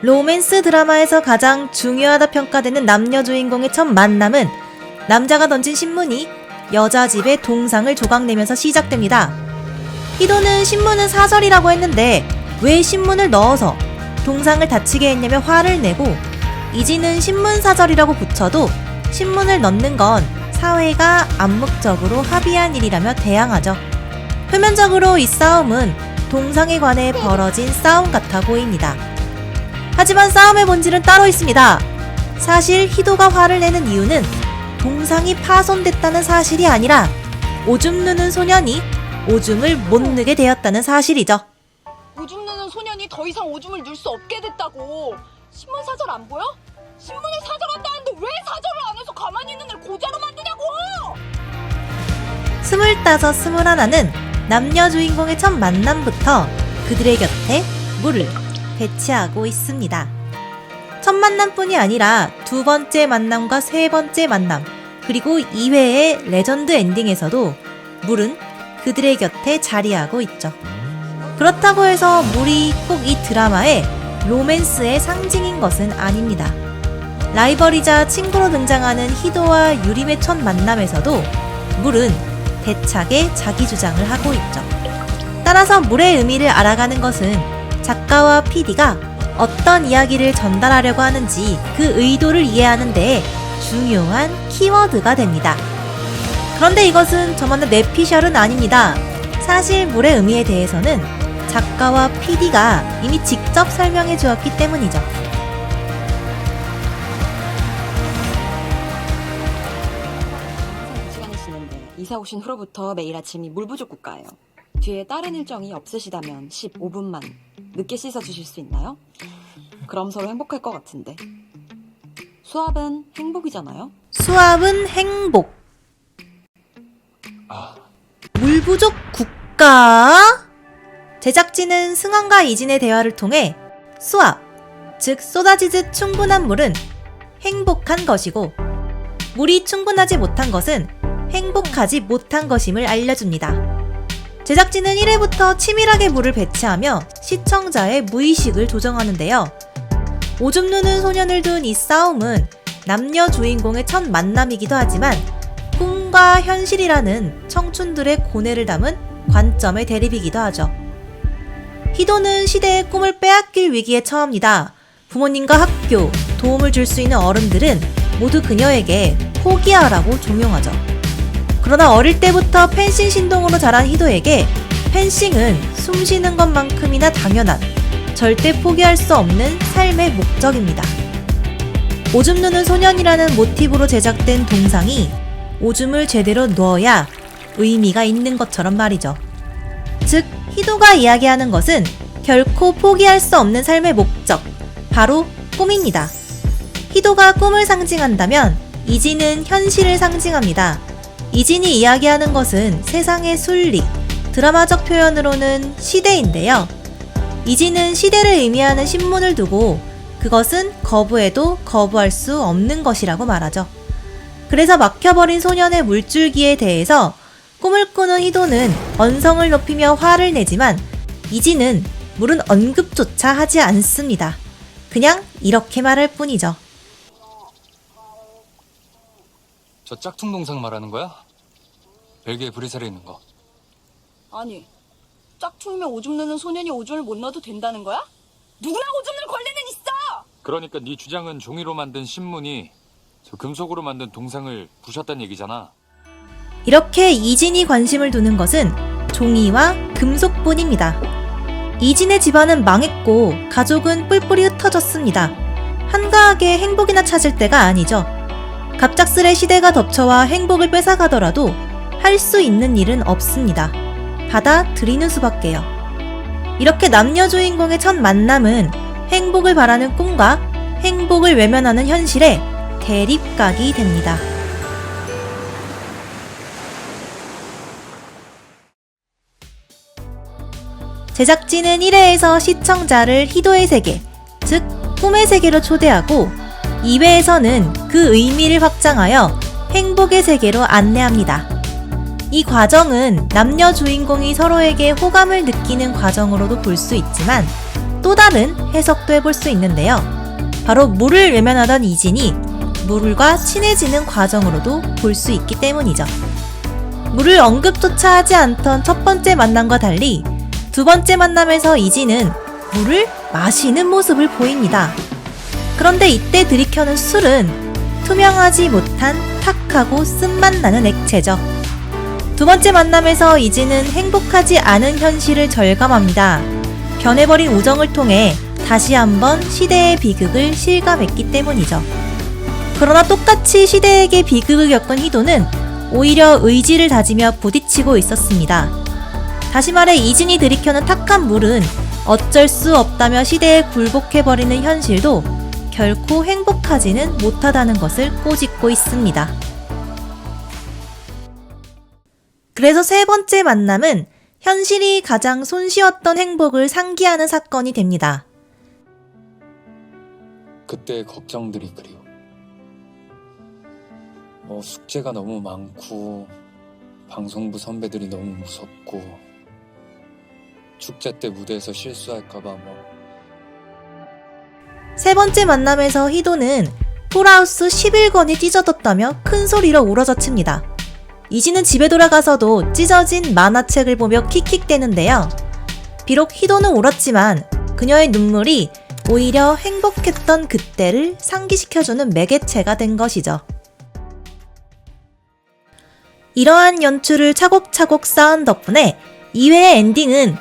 로맨스 드라마에서 가장 중요하다 평가되는 남녀 주인공의 첫 만남은 남자가 던진 신문이 여자 집의 동상을 조각내면서 시작됩니다. 희도는 신문은 사설이라고 했는데 왜 신문을 넣어서 동상을 다치게 했냐며 화를 내고, 이지는 신문 사설이라고 붙여도 신문을 넣는 건 사회가 암묵적으로 합의한 일이라며 대항하죠. 표면적으로 이 싸움은 동상에 관해 벌어진 싸움 같아 보입니다. 하지만 싸움의 본질은 따로 있습니다. 사실 희도가 화를 내는 이유는 동상이 파손됐다는 사실이 아니라 오줌 누는 소년이 오줌을 못 누게 되었다는 사실이죠. 오줌 누는 소년이 더 이상 오줌을 눌 수 없게 됐다고. 신문 사절 안 보여? 신문에 사절한다는데 왜 사절을 안 해서 가만히 있는 애를 고자로 만드냐고! 25, 21은 남녀 주인공의 첫 만남부터 그들의 곁에 물을 배치하고 있습니다. 첫 만남뿐이 아니라 두 번째 만남과 세 번째 만남, 그리고 2회의 레전드 엔딩에서도 물은 그들의 곁에 자리하고 있죠. 그렇다고 해서 물이 꼭 이 드라마의 로맨스의 상징인 것은 아닙니다. 라이벌이자 친구로 등장하는 희도와 유림의 첫 만남에서도 물은 대차게 자기 주장을 하고 있죠. 따라서 물의 의미를 알아가는 것은 작가와 PD가 어떤 이야기를 전달하려고 하는지 그 의도를 이해하는 데 중요한 키워드가 됩니다. 그런데 이것은 저만의 내피셜은 아닙니다. 사실 물의 의미에 대해서는 작가와 PD가 이미 직접 설명해 주었기 때문이죠. 항상 그 시간에 쉬는데 이사 오신 후로부터 매일 아침이 물 부족 국가예요. 뒤에 다른 일정이 없으시다면 15분만 늦게 씻어주실 수 있나요? 그럼 서로 행복할 것 같은데. 수압은 행복이잖아요? 수압은 행복. 물 부족 국가? 제작진은 승환과 이진의 대화를 통해 수압, 즉 쏟아지듯 충분한 물은 행복한 것이고, 물이 충분하지 못한 것은 행복하지 못한 것임을 알려줍니다. 제작진은 1회부터 치밀하게 물을 배치하며 시청자의 무의식을 조정하는데요. 오줌 누는 소년을 둔 이 싸움은 남녀 주인공의 첫 만남이기도 하지만 꿈과 현실이라는 청춘들의 고뇌를 담은 관점의 대립이기도 하죠. 희도는 시대의 꿈을 빼앗길 위기에 처합니다. 부모님과 학교, 도움을 줄 수 있는 어른들은 모두 그녀에게 포기하라고 종용하죠. 그러나 어릴 때부터 펜싱 신동으로 자란 희도에게 펜싱은 숨쉬는 것만큼이나 당연한, 절대 포기할 수 없는 삶의 목적입니다. 오줌 누는 소년이라는 모티브로 제작된 동상이 오줌을 제대로 넣어야 의미가 있는 것처럼 말이죠. 즉, 희도가 이야기하는 것은 결코 포기할 수 없는 삶의 목적, 바로 꿈입니다. 희도가 꿈을 상징한다면 이진은 현실을 상징합니다. 이진이 이야기하는 것은 세상의 순리, 드라마적 표현으로는 시대인데요. 이진은 시대를 의미하는 신문을 두고 그것은 거부해도 거부할 수 없는 것이라고 말하죠. 그래서 막혀버린 소년의 물줄기에 대해서 꿈을 꾸는 희도는 언성을 높이며 화를 내지만 이진은 물은 언급조차 하지 않습니다. 그냥 이렇게 말할 뿐이죠. 저 짝퉁 동상 말하는 거야? 벨기에 브뤼셀에 있는 거. 아니, 짝퉁이면 오줌 누는 소년이 오줌을 못 넣어도 된다는 거야? 누구나 오줌 늘 권리는 있어! 그러니까 네 주장은 종이로 만든 신문이 저 금속으로 만든 동상을 부셨다는 얘기잖아. 이렇게 이진이 관심을 두는 것은 종이와 금속뿐입니다. 이진의 집안은 망했고 가족은 뿔뿔이 흩어졌습니다. 한가하게 행복이나 찾을 때가 아니죠. 갑작스레 시대가 덮쳐와 행복을 뺏어가더라도 할 수 있는 일은 없습니다. 받아들이는 수밖에요. 이렇게 남녀 주인공의 첫 만남은 행복을 바라는 꿈과 행복을 외면하는 현실의 대립각이 됩니다. 제작진은 1회에서 시청자를 희도의 세계, 즉 꿈의 세계로 초대하고 2회에서는 그 의미를 확장하여 행복의 세계로 안내합니다. 이 과정은 남녀 주인공이 서로에게 호감을 느끼는 과정으로도 볼 수 있지만 또 다른 해석도 해볼 수 있는데요. 바로 물을 외면하던 이진이 물과 친해지는 과정으로도 볼 수 있기 때문이죠. 물을 언급조차 하지 않던 첫 번째 만남과 달리 두 번째 만남에서 이진은 물을 마시는 모습을 보입니다. 그런데 이때 들이켜는 술은 투명하지 못한 탁하고 쓴맛 나는 액체죠. 두 번째 만남에서 이진은 행복하지 않은 현실을 절감합니다. 변해버린 우정을 통해 다시 한번 시대의 비극을 실감했기 때문이죠. 그러나 똑같이 시대에게 비극을 겪은 희도는 오히려 의지를 다지며 부딪히고 있었습니다. 다시 말해 이진이 들이켜는 탁한 물은 어쩔 수 없다며 시대에 굴복해버리는 현실도 결코 행복하지는 못하다는 것을 꼬집고 있습니다. 그래서 세 번째 만남은 현실이 가장 손쉬웠던 행복을 상기하는 사건이 됩니다. 그때의 걱정들이 그리워. 숙제가 너무 많고 방송부 선배들이 너무 무섭고 축제 때 무대에서 실수할까봐 세 번째 만남에서 희도는 폴하우스 11권이 찢어졌다며 큰 소리로 울어젖힙니다. 이진은 집에 돌아가서도 찢어진 만화책을 보며 킥킥대는데요. 비록 희도는 울었지만 그녀의 눈물이 오히려 행복했던 그때를 상기시켜주는 매개체가 된 것이죠. 이러한 연출을 차곡차곡 쌓은 덕분에 2회의 엔딩은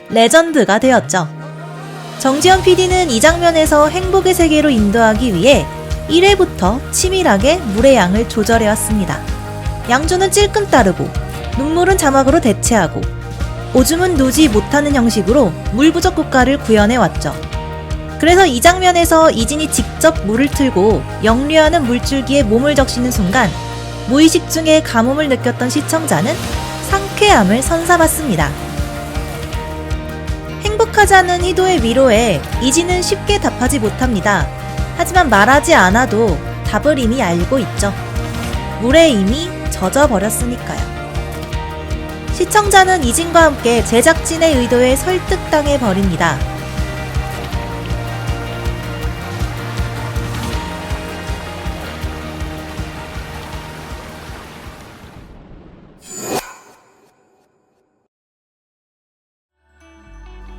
레전드가 되었죠. 정지현 PD는 이 장면에서 행복의 세계로 인도하기 위해 1회부터 치밀하게 물의 양을 조절해왔습니다. 양조는 찔끔 따르고 눈물은 자막으로 대체하고 오줌은 누지 못하는 형식으로 물 부족 국가를 구현해왔죠. 그래서 이 장면에서 이진이 직접 물을 틀고 역류하는 물줄기에 몸을 적시는 순간 무의식 중에 가뭄을 느꼈던 시청자는 상쾌함을 선사받습니다. 행복하지 않은 희도의 위로에 이진은 쉽게 답하지 못합니다. 하지만 말하지 않아도 답을 이미 알고 있죠. 물에 이미 젖어버렸으니까요. 시청자는 이진과 함께 제작진의 의도에 설득당해 버립니다.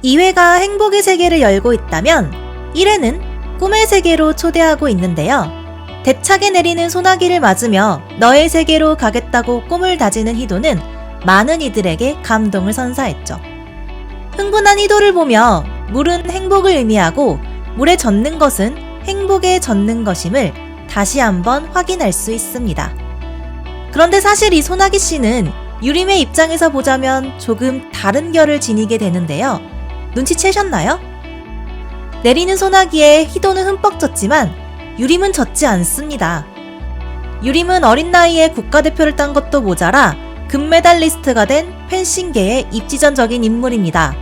(2회가) 행복의 세계를 열고 있다면 (1회는) 꿈의 세계로 초대하고 있는데요. 대차게 내리는 소나기를 맞으며 너의 세계로 가겠다고 꿈을 다지는 희도는 많은 이들에게 감동을 선사했죠. 흥분한 희도를 보며 물은 행복을 의미하고 물에 젖는 것은 행복에 젖는 것임을 다시 한번 확인할 수 있습니다. 그런데 사실 이 소나기 씨는 유림의 입장에서 보자면 조금 다른 결을 지니게 되는데요. 눈치채셨나요? 내리는 소나기에 희도는 흠뻑 젖지만 유림은 젖지 않습니다. 유림은 어린 나이에 국가대표를 딴 것도 모자라 금메달리스트가 된 펜싱계의 입지전적인 인물입니다.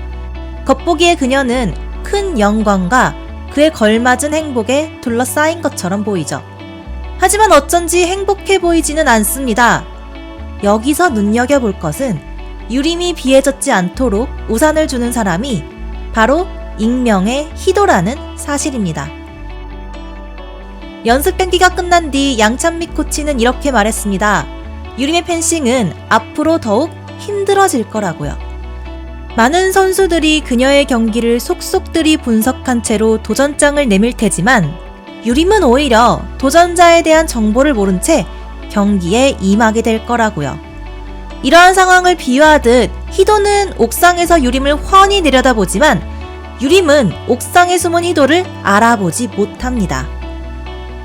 겉보기에 그녀는 큰 영광과 그에 걸맞은 행복에 둘러싸인 것처럼 보이죠. 하지만 어쩐지 행복해 보이지는 않습니다. 여기서 눈여겨볼 것은 유림이 비에 젖지 않도록 우산을 주는 사람이 바로 익명의 희도라는 사실입니다. 연습 경기가 끝난 뒤 양찬미 코치는 이렇게 말했습니다. 유림의 펜싱은 앞으로 더욱 힘들어질 거라고요. 많은 선수들이 그녀의 경기를 속속들이 분석한 채로 도전장을 내밀 테지만 유림은 오히려 도전자에 대한 정보를 모른 채 경기에 임하게 될 거라고요. 이러한 상황을 비유하듯 희도는 옥상에서 유림을 훤히 내려다보지만 유림은 옥상에 숨은 희도를 알아보지 못합니다.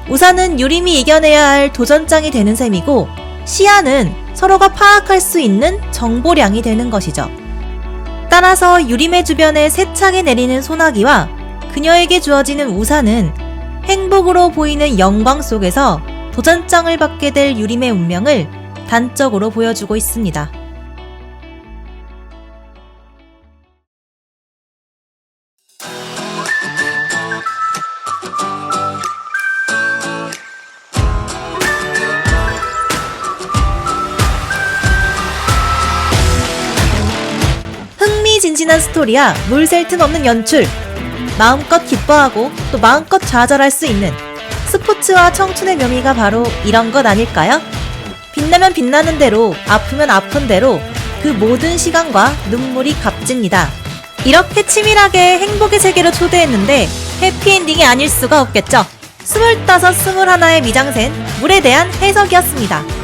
우산은 유림이 이겨내야 할 도전장이 되는 셈이고 시야는 서로가 파악할 수 있는 정보량이 되는 것이죠. 따라서 유림의 주변에 세차게 내리는 소나기와 그녀에게 주어지는 우산은 행복으로 보이는 영광 속에서 도전장을 받게 될 유림의 운명을 단적으로 보여주고 있습니다. 흥미진한 스토리야 물샐 틈 없는 연출, 마음껏 기뻐하고 또 마음껏 좌절할 수 있는 스포츠와 청춘의 묘미가 바로 이런 것 아닐까요? 빛나면 빛나는 대로, 아프면 아픈 대로 그 모든 시간과 눈물이 값집니다. 이렇게 치밀하게 행복의 세계로 초대했는데 해피엔딩이 아닐 수가 없겠죠. 25, 21의 미장센, 물에 대한 해석이었습니다.